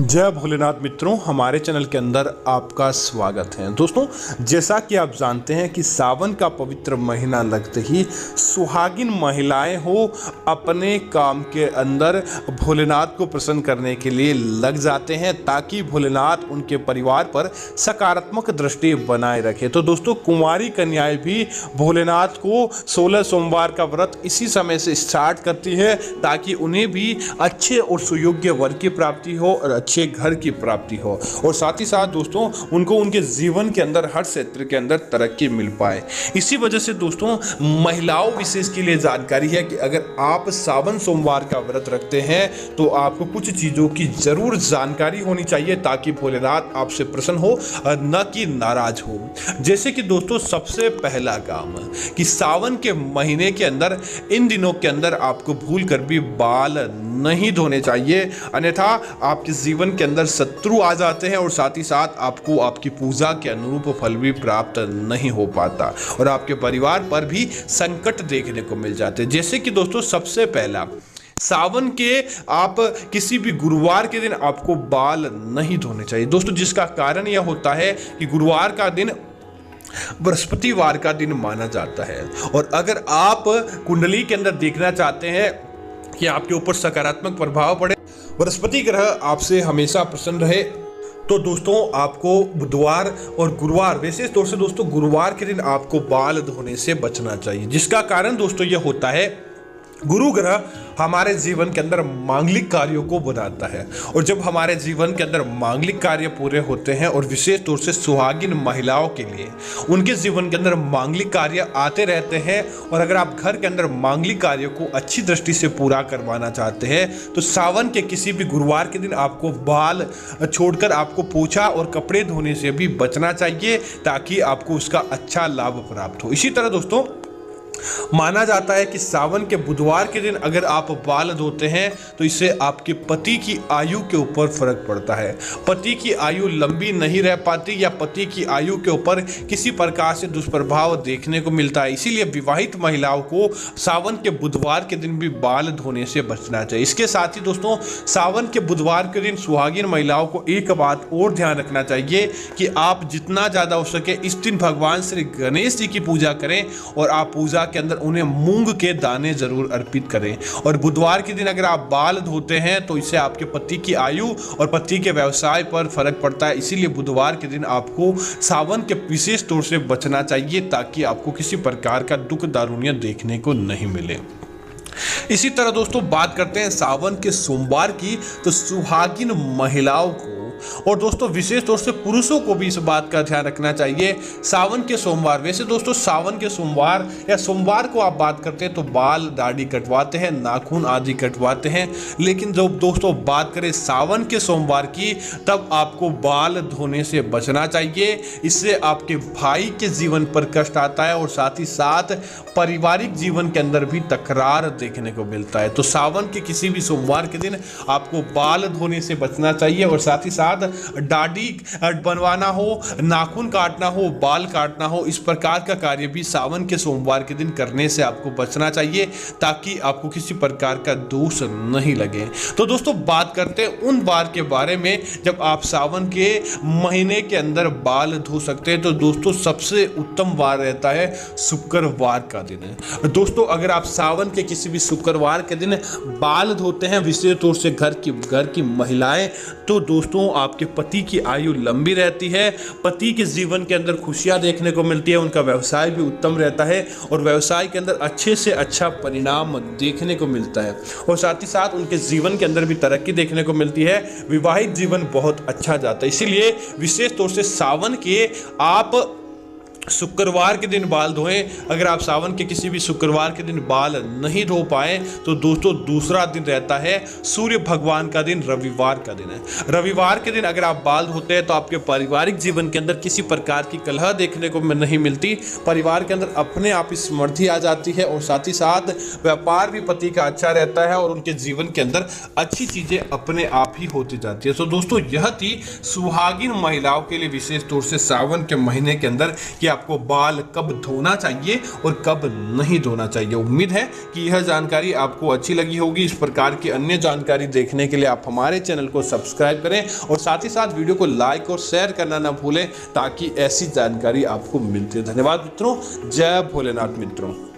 जय भोलेनाथ मित्रों, हमारे चैनल के अंदर आपका स्वागत है। दोस्तों, जैसा कि आप जानते हैं कि सावन का पवित्र महीना लगते ही सुहागिन महिलाएं हो अपने काम के अंदर भोलेनाथ को प्रसन्न करने के लिए लग जाते हैं ताकि भोलेनाथ उनके परिवार पर सकारात्मक दृष्टि बनाए रखे। तो दोस्तों, कुंवारी कन्याएं भी भोलेनाथ को 16 सोमवार का व्रत इसी समय से स्टार्ट करती है ताकि उन्हें भी अच्छे और सुयोग्य वर की प्राप्ति हो और अच्छे घर की प्राप्ति हो, और साथ ही साथ दोस्तों उनको उनके जीवन के अंदर हर क्षेत्र के अंदर तरक्की मिल पाए। इसी वजह से दोस्तों, महिलाओं विशेष के लिए जानकारी है कि अगर आप सावन सोमवार का व्रत रखते हैं तो आपको कुछ चीजों की जरूर जानकारी होनी चाहिए ताकि भोलेनाथ आपसे प्रसन्न हो, न कि नाराज हो। जैसे कि दोस्तों, सबसे पहला काम कि सावन के महीने के अंदर इन दिनों के अंदर आपको भूल कर भी बाल नहीं धोने चाहिए, अन्यथा आपके जीवन के अंदर शत्रु आ जाते हैं और साथ ही साथ आपको आपकी पूजा के अनुरूप फल भी प्राप्त नहीं हो पाता और आपके परिवार पर भी संकट देखने को मिल जाते हैं। जैसे कि दोस्तों, सबसे पहला, सावन के आप किसी भी गुरुवार के दिन आपको बाल नहीं धोने चाहिए दोस्तों, जिसका कारण यह होता है कि गुरुवार का दिन बृहस्पतिवार का दिन माना जाता है, और अगर आप कुंडली के अंदर देखना चाहते हैं कि आपके ऊपर सकारात्मक प्रभाव पड़े, बृहस्पति ग्रह आपसे हमेशा प्रसन्न रहे, तो दोस्तों आपको बुधवार और गुरुवार, विशेष तौर से दोस्तों गुरुवार के दिन आपको बाल धोने से बचना चाहिए। जिसका कारण दोस्तों यह होता है, गुरु ग्रह हमारे जीवन के अंदर मांगलिक कार्यों को बनाता है, और जब हमारे जीवन के अंदर मांगलिक कार्य पूरे होते हैं और विशेष तौर से सुहागिन महिलाओं के लिए उनके जीवन के अंदर मांगलिक कार्य आते रहते हैं, और अगर आप घर के अंदर मांगलिक कार्यों को अच्छी दृष्टि से पूरा करवाना चाहते हैं तो सावन के किसी भी गुरुवार के दिन आपको बाल छोड़कर आपको पोछा और कपड़े धोने से भी बचना चाहिए ताकि आपको उसका अच्छा लाभ प्राप्त हो। इसी तरह दोस्तों, माना जाता है कि सावन के बुधवार के दिन अगर आप बाल धोते हैं तो इससे आपके पति की आयु के ऊपर फर्क पड़ता है। पति की आयु लंबी नहीं रह पाती या पति की आयु के ऊपर किसी प्रकार से दुष्प्रभाव देखने को मिलता है। इसीलिए विवाहित महिलाओं को सावन के बुधवार के दिन भी बाल धोने से बचना चाहिए। इसके साथ ही दोस्तों, सावन के बुधवार के दिन सुहागिन महिलाओं को एक बात और ध्यान रखना चाहिए कि आप जितना ज़्यादा हो सके इस दिन भगवान श्री गणेश जी की पूजा करें, और आप पूजा के अंदर उन्हें मूंग के दाने जरूर अर्पित करें। और बुधवार के दिन अगर आप बाल धोते हैं तो इससे आपके पति की आयु और पति के व्यवसाय पर फर्क पड़ता है। इसीलिए बुधवार के दिन आपको सावन के विशेष तौर से बचना चाहिए ताकि आपको किसी प्रकार का दुख दारुण्य देखने को नहीं मिले। इसी तरह दोस्तों, बात करते हैं सावन के सोमवार की, तो सुहागिन महिलाओं को और दोस्तों विशेष तौर से पुरुषों को भी इस बात का ध्यान रखना चाहिए। सावन के सोमवार, वैसे दोस्तों सावन के सोमवार या सोमवार को आप बात करते हैं तो बाल दाढ़ी कटवाते हैं, नाखून आदि कटवाते हैं, लेकिन जब दोस्तों बात करें सावन के सोमवार की, तब आपको बाल धोने से बचना चाहिए। इससे आपके भाई के जीवन पर कष्ट आता है और साथ ही साथ पारिवारिक जीवन के अंदर भी तकरार देखने को मिलता है। तो सावन के किसी भी सोमवार के दिन आपको बाल धोने से बचना चाहिए, और साथ ही दाढ़ी बनवाना हो, नाखून काटना हो, बाल काटना हो, इस प्रकार का कार्य भी सावन के सोमवार के दिन करने से आपको बचना चाहिए ताकि आपको किसी प्रकार का दोष नहीं लगे। तो दोस्तों, बात करते हैं उन बार के बारे में जब आप सावन के महीने के अंदर बाल धो सकते हैं। तो दोस्तों, सबसे उत्तम वार रहता है शुक्रवार का दिन। दोस्तों, अगर आप सावन के किसी भी शुक्रवार के दिन बाल धोते हैं, विशेष तौर से घर की महिलाएं, तो दोस्तों आपके पति की आयु लंबी रहती है, पति के जीवन के अंदर खुशियां देखने को मिलती है, उनका व्यवसाय भी उत्तम रहता है और व्यवसाय के अंदर अच्छे से अच्छा परिणाम देखने को मिलता है, और साथ ही साथ उनके जीवन के अंदर भी तरक्की देखने को मिलती है। विवाहित जीवन बहुत अच्छा जाता है। इसीलिए विशेष तौर से सावन के आप शुक्रवार के दिन बाल धोएं। अगर आप सावन के किसी भी शुक्रवार के दिन बाल नहीं धो पाए तो दोस्तों दूसरा दिन रहता है सूर्य भगवान का दिन, रविवार का दिन है। रविवार के दिन अगर आप बाल धोते हैं तो आपके पारिवारिक जीवन के अंदर किसी प्रकार की कलह देखने को नहीं मिलती, परिवार के अंदर अपने आप समृद्धि आ जाती है, और साथ ही साथ व्यापार भी पति का अच्छा रहता है और उनके जीवन के अंदर अच्छी चीजें अपने आप ही होती जाती है। तो दोस्तों, यह थी सुहागिन महिलाओं के लिए विशेष तौर से सावन के महीने के अंदर कि आप आपको बाल कब धोना चाहिए और कब नहीं धोना चाहिए। उम्मीद है कि यह जानकारी आपको अच्छी लगी होगी। इस प्रकार की अन्य जानकारी देखने के लिए आप हमारे चैनल को सब्सक्राइब करें और साथ ही साथ वीडियो को लाइक और शेयर करना ना भूलें ताकि ऐसी जानकारी आपको मिलती है। धन्यवाद मित्रों। जय भोलेनाथ मित्रों।